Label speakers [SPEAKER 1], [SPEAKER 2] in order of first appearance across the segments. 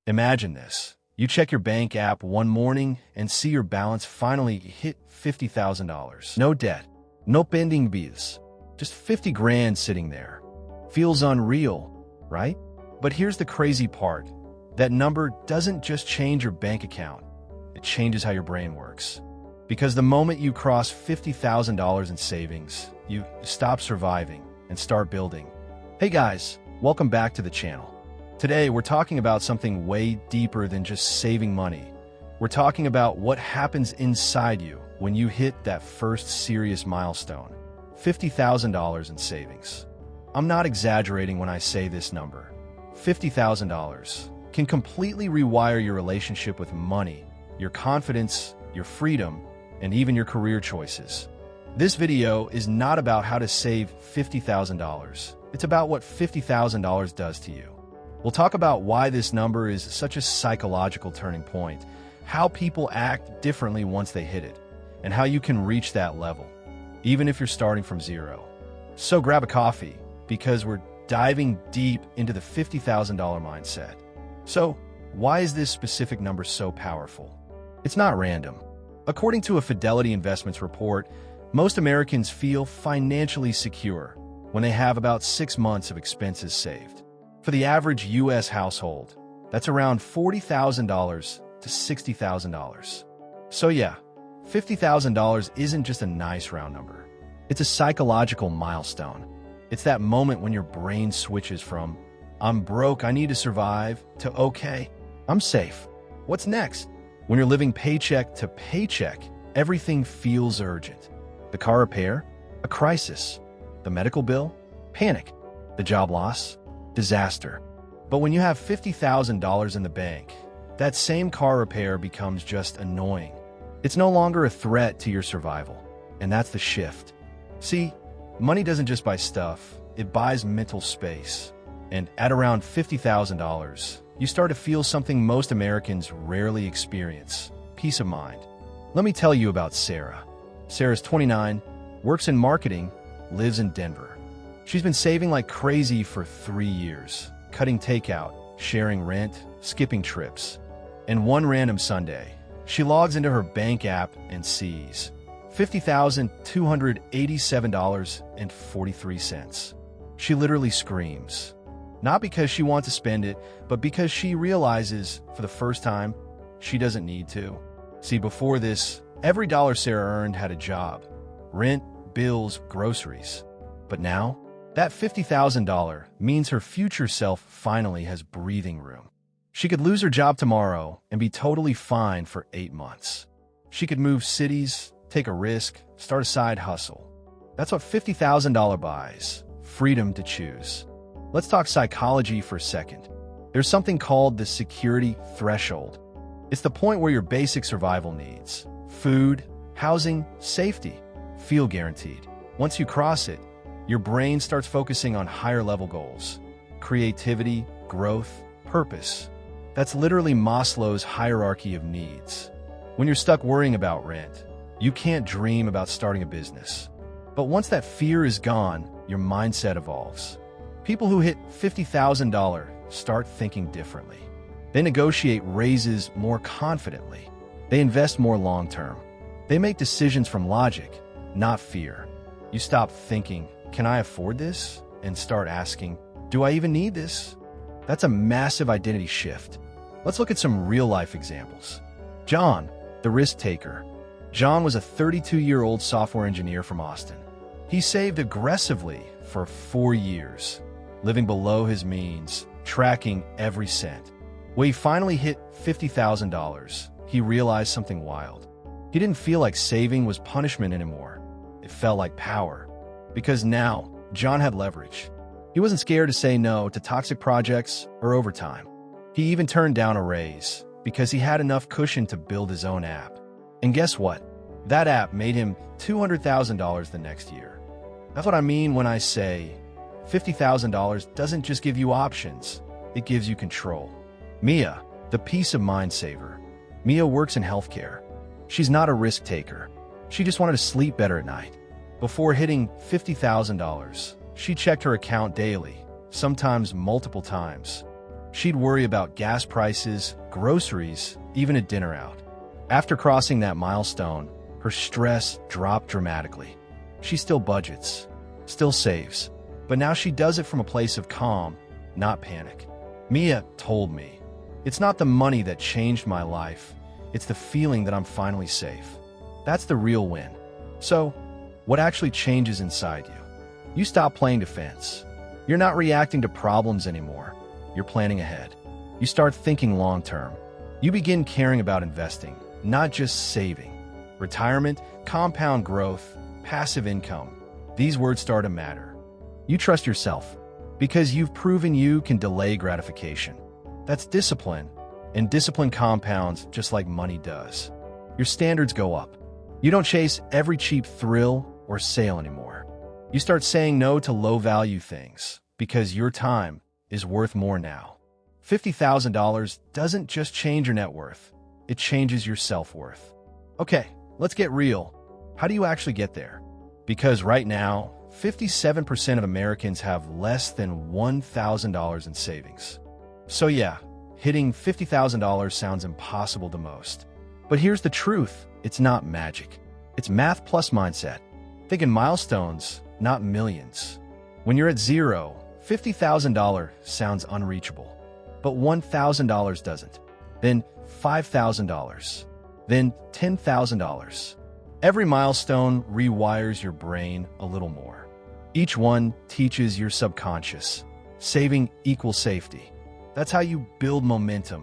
[SPEAKER 1] Imagine this. You check your bank app one morning and see your balance finally hit $50,000. No debt, no pending bills, just 50 grand sitting there. Feels unreal, right? But here's the crazy part. That number doesn't just change your bank account. It changes how your brain works. Because the moment you cross $50,000 in savings, you stop surviving and start building. Hey guys, welcome back to the channel. Today, we're talking about something way deeper than just saving money. We're talking about what happens inside you when you hit that first serious milestone, $50,000 in savings. I'm not exaggerating when I say this number. $50,000 can completely rewire your relationship with money, your confidence, your freedom, and even your career choices. This video is not about how to save $50,000. It's about what $50,000 does to you. We'll talk about why this number is such a psychological turning point, how people act differently once they hit it, and how you can reach that level, even if you're starting from zero. So grab a coffee, because we're diving deep into the $50,000 mindset. So, why is this specific number so powerful? It's not random. According to a Fidelity Investments report, most Americans feel financially secure when they have about 6 months of expenses saved. For the average U.S. household, that's around $40,000 to $60,000. So yeah, $50,000 isn't just a nice round number. It's a psychological milestone. It's that moment when your brain switches from, I'm broke, I need to survive, to okay, I'm safe. What's next? When you're living paycheck to paycheck, everything feels urgent. The car repair? A crisis. The medical bill? Panic. The job loss? Disaster. But when you have $50,000 in the bank, that same car repair becomes just annoying. It's no longer a threat to your survival. And that's the shift. See, money doesn't just buy stuff, it buys mental space. And at around $50,000, you start to feel something most Americans rarely experience: peace of mind. Let me tell you about Sarah. Sarah's 29, works in marketing, lives in Denver. She's been saving like crazy for 3 years, cutting takeout, sharing rent, skipping trips. And one random Sunday, she logs into her bank app and sees $50,287.43. She literally screams. Not because she wants to spend it, but because she realizes, for the first time, she doesn't need to. See, before this, every dollar Sarah earned had a job. Rent, bills, groceries. But now, that $50,000 means her future self finally has breathing room. She could lose her job tomorrow and be totally fine for 8 months. She could move cities, take a risk, start a side hustle. That's what $50,000 buys: freedom to choose. Let's talk psychology for a second. There's something called the security threshold. It's the point where your basic survival needs, food, housing, safety, feel guaranteed. Once you cross it, your brain starts focusing on higher level goals: creativity, growth, purpose. That's literally Maslow's hierarchy of needs. When you're stuck worrying about rent, you can't dream about starting a business. But once that fear is gone, your mindset evolves. People who hit $50,000 start thinking differently. They negotiate raises more confidently. They invest more long-term. They make decisions from logic, not fear. You stop thinking, can I afford this? And start asking, do I even need this? That's a massive identity shift. Let's look at some real-life examples. John, the risk taker. John was a 32-year-old software engineer from Austin. He saved aggressively for 4 years, living below his means, tracking every cent. When he finally hit $50,000, he realized something wild. He didn't feel like saving was punishment anymore. It felt like power. Because now, John had leverage. He wasn't scared to say no to toxic projects or overtime. He even turned down a raise because he had enough cushion to build his own app. And guess what? That app made him $200,000 the next year. That's what I mean when I say $50,000 doesn't just give you options, it gives you control. Mia, the peace of mind saver. Mia works in healthcare. She's not a risk taker. She just wanted to sleep better at night. Before hitting $50,000, she checked her account daily, sometimes multiple times. She'd worry about gas prices, groceries, even a dinner out. After crossing that milestone, her stress dropped dramatically. She still budgets, still saves, but now she does it from a place of calm, not panic. Mia told me, "It's not the money that changed my life, it's the feeling that I'm finally safe." That's the real win. So, what actually changes inside you? You stop playing defense. You're not reacting to problems anymore. You're planning ahead. You start thinking long-term. You begin caring about investing, not just saving. Retirement, compound growth, passive income. These words start to matter. You trust yourself because you've proven you can delay gratification. That's discipline, and discipline compounds just like money does. Your standards go up. You don't chase every cheap thrill or sale anymore. You start saying no to low-value things because your time is worth more now. $50,000 doesn't just change your net worth, it changes your self-worth. Okay, let's get real. How do you actually get there? Because right now, 57% of Americans have less than $1,000 in savings. So yeah, hitting $50,000 sounds impossible to most. But here's the truth, it's not magic. It's math plus mindset. Think in milestones, not millions. When you're at zero, $50,000 sounds unreachable. But $1,000 doesn't. Then $5,000. Then $10,000. Every milestone rewires your brain a little more. Each one teaches your subconscious. Saving equals safety. That's how you build momentum.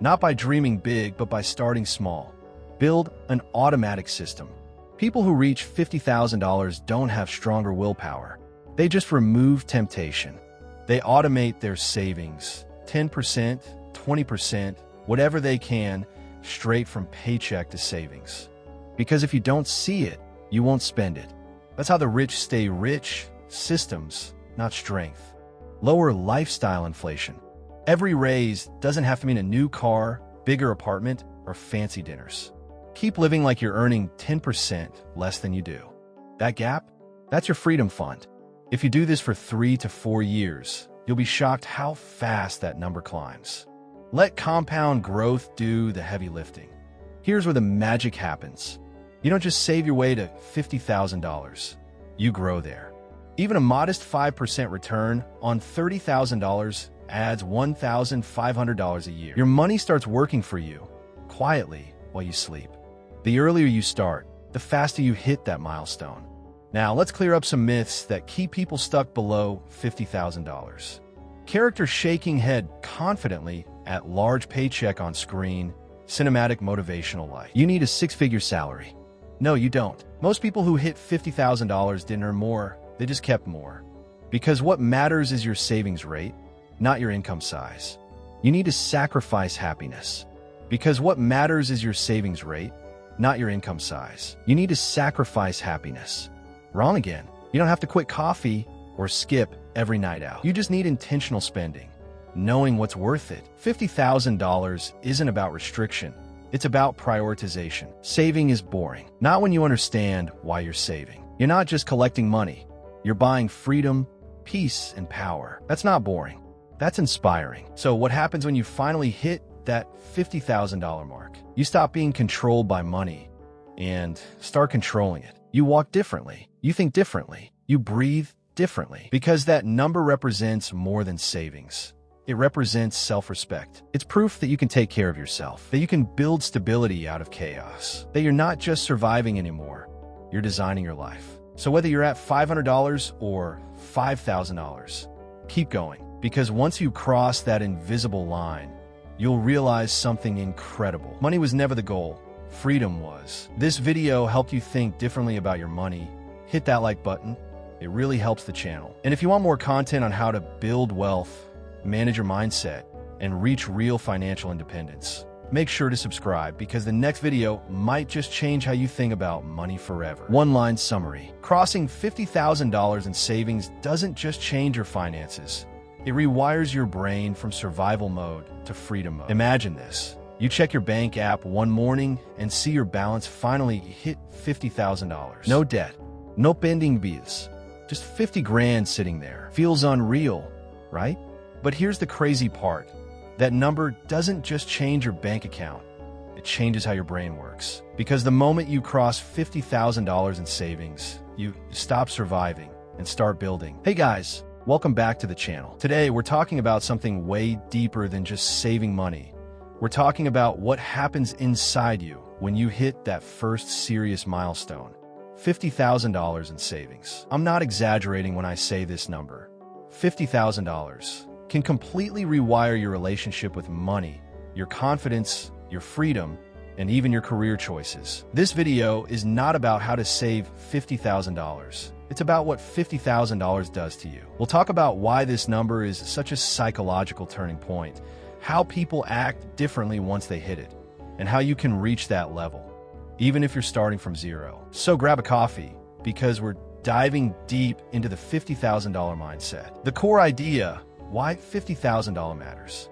[SPEAKER 1] Not by dreaming big, but by starting small. Build an automatic system. People who reach $50,000 don't have stronger willpower. They just remove temptation. They automate their savings, 10%, 20%, whatever they can, straight from paycheck to savings. Because if you don't see it, you won't spend it. That's how the rich stay rich, systems, not strength. Lower lifestyle inflation. Every raise doesn't have to mean a new car, bigger apartment, or fancy dinners. Keep living like you're earning 10% less than you do. That gap? That's your freedom fund. If you do this for 3 to 4 years, you'll be shocked how fast that number climbs. Let compound growth do the heavy lifting. Here's where the magic happens. You don't just save your way to $50,000. You grow there. Even a modest 5% return on $30,000 adds $1,500 a year. Your money starts working for you, quietly, while you sleep. The earlier you start, the faster you hit that milestone. Now, let's clear up some myths that keep people stuck below $50,000. Character shaking head confidently at large paycheck on screen, cinematic motivational life. You need a 6-figure salary. No, you don't. Most people who hit $50,000 didn't earn more, they just kept more. Because what matters is your savings rate, not your income size. You need to sacrifice happiness. Because what matters is your savings rate, not your income size. You need to sacrifice happiness. Wrong again. You don't have to quit coffee or skip every night out. You just need intentional spending, knowing what's worth it. $50,000 isn't about restriction. It's about prioritization. Saving is boring. Not when you understand why you're saving. You're not just collecting money. You're buying freedom, peace, and power. That's not boring. That's inspiring. So what happens when you finally hit that $50,000 mark? You stop being controlled by money and start controlling it. You walk differently. You think differently. You breathe differently. Because that number represents more than savings. It represents self-respect. It's proof that you can take care of yourself, that you can build stability out of chaos, that you're not just surviving anymore, you're designing your life. So whether you're at $500 or $5,000, keep going. Because once you cross that invisible line, you'll realize something incredible. Money was never the goal. Freedom was. This video helped you think differently about your money. Hit that like button. It really helps the channel. And if you want more content on how to build wealth, manage your mindset, and reach real financial independence, make sure to subscribe because the next video might just change how you think about money forever. One-line summary. Crossing $50,000 in savings doesn't just change your finances. It rewires your brain from survival mode to freedom mode. Imagine this. You check your bank app one morning and see your balance finally hit $50,000. No debt, no pending bills, just 50 grand sitting there. Feels unreal, right? But here's the crazy part. That number doesn't just change your bank account, it changes how your brain works. Because the moment you cross $50,000 in savings, you stop surviving and start building. Hey guys, welcome back to the channel. Today, we're talking about something way deeper than just saving money. We're talking about what happens inside you when you hit that first serious milestone, $50,000 in savings. I'm not exaggerating when I say this number. $50,000 can completely rewire your relationship with money, your confidence, your freedom, and even your career choices. This video is not about how to save $50,000. It's about what $50,000 does to you. We'll talk about why this number is such a psychological turning point, how people act differently once they hit it, and how you can reach that level, even if you're starting from zero. So grab a coffee, because we're diving deep into the $50,000 mindset. The core idea, why $50,000 matters.